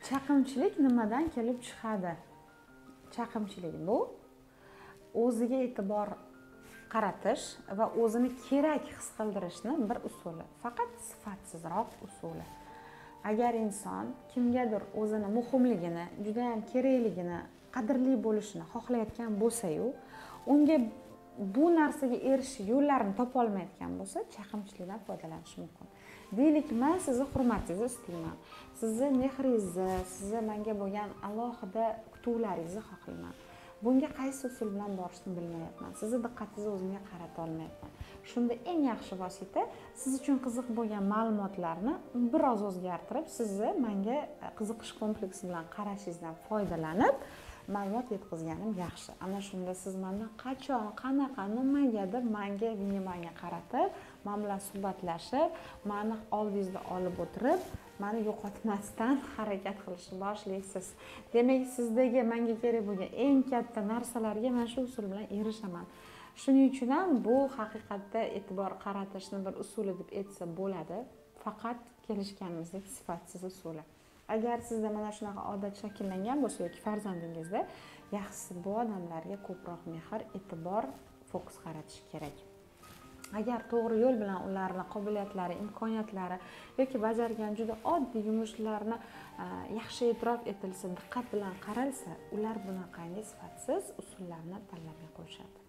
Chaqimchilik nimadan kelib chiqadi? Chaqimchilik bu o'ziga e'tibor qaratish va o'zini kerak his qildirishni bir usuli, faqat sifatsizroq usuli. Agar inson kimgadir o'zini muhimligini, juda ham kerakligini, qadrli bo'lishini xohlayotgan bo'lsa-yu, unga bu narsaga erishish yo'llarini topa olmayotgan bo'lsa, chaqimchilikdan foydalanish mumkin. Deylik, men sizni hurmatingizni istayman, sizni mehringizni, sizni menga bo'lgan alohida kutuvlaringizni xohlayman. Bunga qaysi usul bilan borishni bilmayapman. Sizni diqqatingizni o'zimga qarata olmayapman. Shunda eng yaxshi vosita siz uchun qiziq bo'lgan ma'lumotlarni biroz o'zgartirib, sizni menga qiziqish kompleksi bilan qarashingizdan foydalanib ma'lumot yetkazganim yaxshi. Ana shunda siz mendan qachon, qanaqa, nimagadir menga vнимание qaratib, men bilan suhbatlashib, meni oldingizda olib o'tirib, meni yo'qotmasdan harakat qilishni boshlaysiz. Demak, sizdagi menga kerak bo'lgan eng katta narsalarga men shu usul bilan erishaman. Shuning uchun ham bu haqiqatda e'tibor qaratishni bir usuli deb aytsa bo'ladi. Faqat kelishganimizdek sifatsiz usuli. Agar sizda mana shunaqa odat shakllangan bo'lsa yoki farzandingizda, yaxshisi bu odamlarga ko'proq mehr, e'tibor, fokus qaratish kerak. Agar to'g'ri yo'l bilan ularning qobiliyatlari, imkoniyatlari yoki bajargan juda oddiy yumushlarni yaxshi e'tirof etilsa, diqqat bilan qaralsa, ular bunaqangi sifatsiz usullarni tanlamay qo'yishadi.